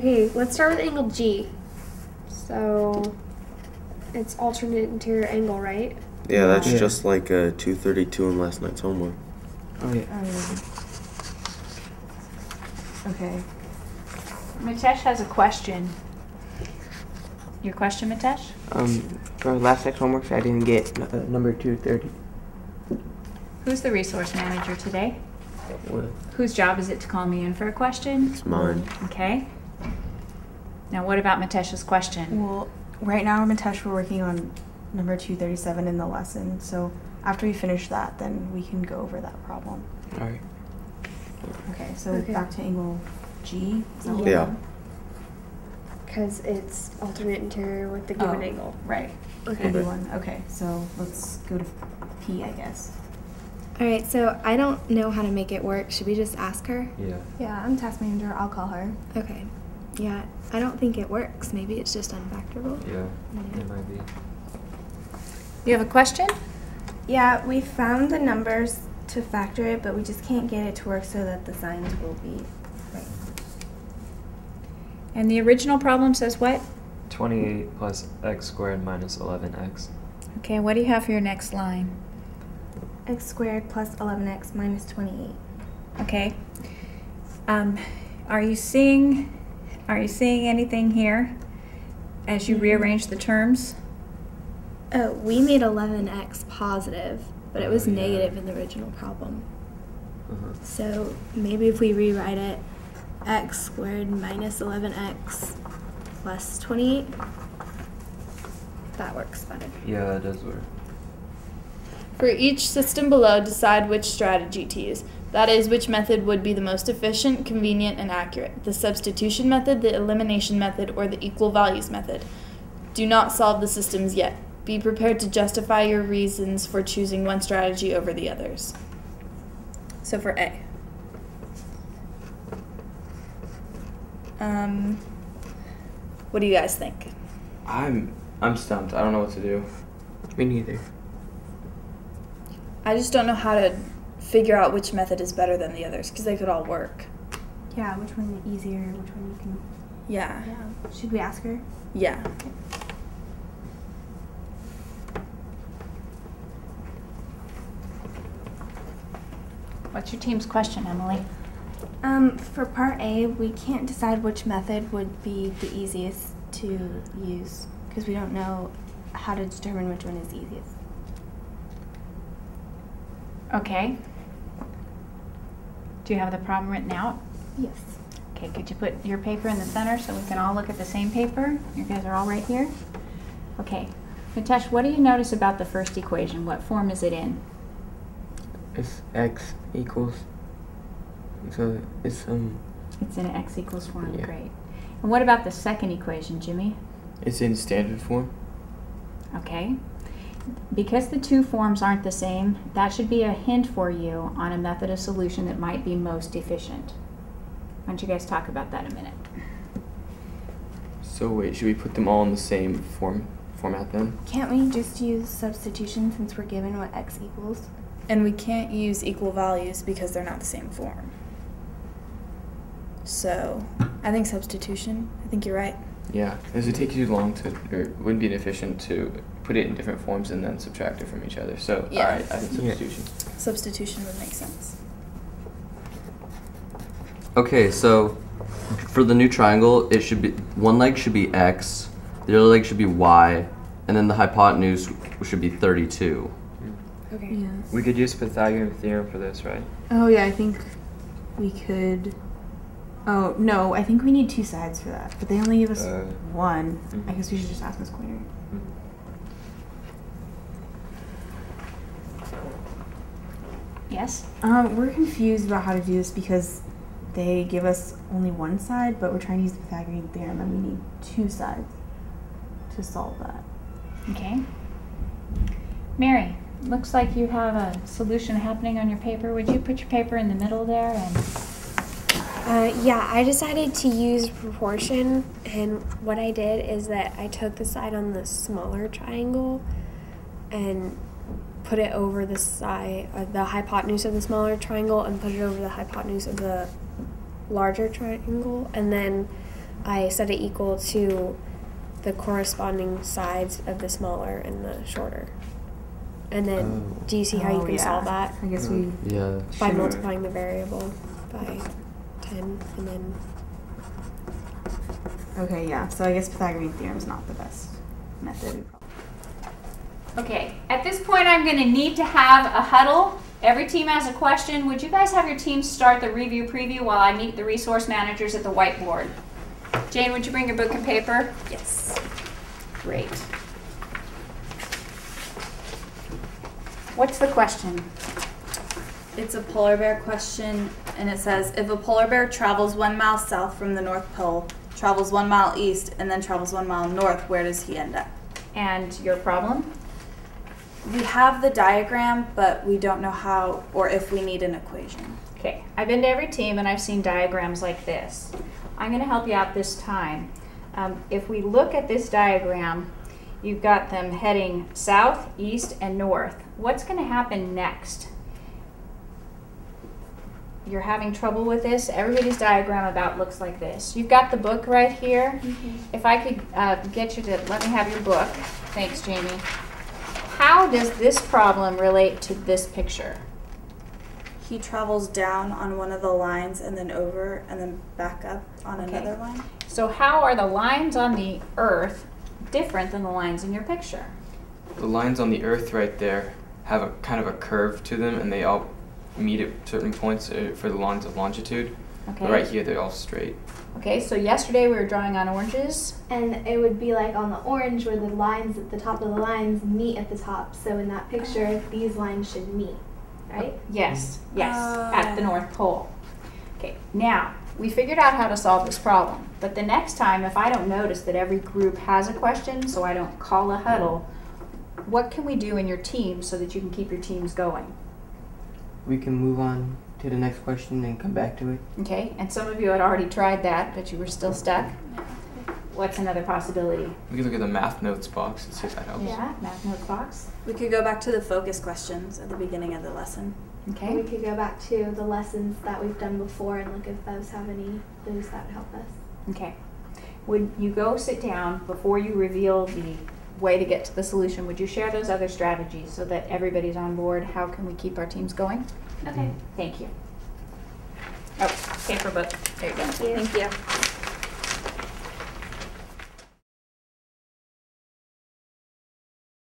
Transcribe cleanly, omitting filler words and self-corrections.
Okay, let's start with angle G. So it's alternate interior angle, right? Yeah, that's just like a 232 in last night's homework. Oh, yeah. Okay. Mitesh has a question. Your question, Mitesh? For last night's homework, I didn't get number 230. Who's the resource manager today? What? Whose job is it to call me in for a question? It's mine. Okay. Now what about Mitesh's question? Well, right now, Mitesh, we're working on number 237 in the lesson. So after we finish that, then we can go over that problem. All right. Okay, so back to angle G. Is that what Yeah. we're on? Because it's alternate interior with the given angle. Right. Okay. Everyone. Okay, so let's go to P, I guess. All right, so I don't know how to make it work. Should we just ask her? Yeah. Yeah, I'm task manager. I'll call her. Okay. Yeah, I don't think it works. Maybe it's just unfactorable. Yeah, it might be. You have a question? Yeah, we found the numbers to factor it, but we just can't get it to work so that the signs will be right. And the original problem says what? 28 plus x squared minus 11x. Okay, what do you have for your next line? X squared plus 11x minus 28. Okay. Are you seeing anything here as you rearrange the terms? Oh, we made 11x positive, but it was Oh, yeah. negative in the original problem. Uh-huh. So maybe if we rewrite it, x squared minus 11x plus 28, that works better. Yeah, that does work. For each system below, decide which strategy to use. That is, which method would be the most efficient, convenient, and accurate. The substitution method, the elimination method, or the equal values method. Do not solve the systems yet. Be prepared to justify your reasons for choosing one strategy over the others. So for A. What do you guys think? I'm stumped. I don't know what to do. Me neither. I just don't know how to figure out which method is better than the others, because they could all work. Yeah, which one is easier? Which one you can. Yeah. Yeah. Should we ask her? Yeah. What's your team's question, Emily? For part A, we can't decide which method would be the easiest to use because we don't know how to determine which one is easiest. Okay. Do you have the problem written out? Yes. Okay, could you put your paper in the center so we can all look at the same paper? You guys are all right here? Okay. Mitesh, what do you notice about the first equation? What form is it in? It's x equals. So it's It's in x equals form. Yeah. Great. And what about the second equation, Jimmy? It's in standard form. Okay. Because the two forms aren't the same, that should be a hint for you on a method of solution that might be most efficient. Why don't you guys talk about that in a minute? So wait, should we put them all in the same format then? Can't we just use substitution since we're given what x equals? And we can't use equal values because they're not the same form. So, I think substitution. I think you're right. Yeah, because it takes you long to, or it wouldn't be efficient to put it in different forms and then subtract it from each other. So, Yeah. alright, I think substitution. Substitution would make sense. Okay, so for the new triangle, it should be one leg should be x, the other leg should be y, and then the hypotenuse should be 32. Okay. Yeah. We could use Pythagorean theorem for this, right? Oh, yeah, I think we could. Oh, no, I think we need two sides for that. But they only give us one. I guess we should just ask Ms. Coiner. Yes? We're confused about how to do this because they give us only one side, but we're trying to use the Pythagorean theorem and we need two sides to solve that. Okay. Mary, looks like you have a solution happening on your paper. Would you put your paper in the middle there? And Yeah, I decided to use proportion, and what I did is that I took the side on the smaller triangle and put it over the side, the hypotenuse of the smaller triangle, and put it over the hypotenuse of the larger triangle, and then I set it equal to the corresponding sides of the smaller and the shorter. And then, do you see how you can solve that? I guess we Yeah. By should- multiplying the variable by 10, and then Okay, yeah. So I guess Pythagorean theorem is not the best method. Okay, at this point I'm going to need to have a huddle. Every team has a question. Would you guys have your teams start the review preview while I meet the resource managers at the whiteboard? Jane, would you bring your book and paper? Yes. Great. What's the question? It's a polar bear question, and it says, if a polar bear travels 1 mile south from the North Pole, travels 1 mile east, and then travels 1 mile north, where does he end up? And your problem? We have the diagram, but we don't know how or if we need an equation. Okay, I've been to every team and I've seen diagrams like this. I'm going to help you out this time. If we look at this diagram, you've got them heading south, east, and north. What's going to happen next? You're having trouble with this? Everybody's diagram about looks like this. You've got the book right here. If I could get you to let me have your book. Thanks, Jamie. How does this problem relate to this picture? He travels down on one of the lines and then over and then back up on Okay. another line. So how are the lines on the earth different than the lines in your picture? The lines on the Earth right there have a kind of a curve to them, and they all meet at certain points for the lines of longitude. Okay. But right here, they're all straight. Okay, so yesterday we were drawing on oranges. And it would be like on the orange where the lines at the top of the lines meet at the top. So in that picture, these lines should meet, right? Yes, yes, at the North Pole. Okay, now we figured out how to solve this problem. But the next time, if I don't notice that every group has a question, so I don't call a huddle, what can we do in your team so that you can keep your teams going? We can move on to the next question and come back to it. Okay, and some of you had already tried that, but you were still stuck. What's another possibility? We can look at the math notes box and see if that helps. Yeah, math note box. We could go back to the focus questions at the beginning of the lesson. Okay. We could go back to the lessons that we've done before and look if those have any clues that would help us. Okay. Would you go sit down before you reveal the way to get to the solution? Would you share those other strategies so that everybody's on board? How can we keep our teams going? Okay. Thank you. Oh, paper book. There you go. Thank you. Thank you.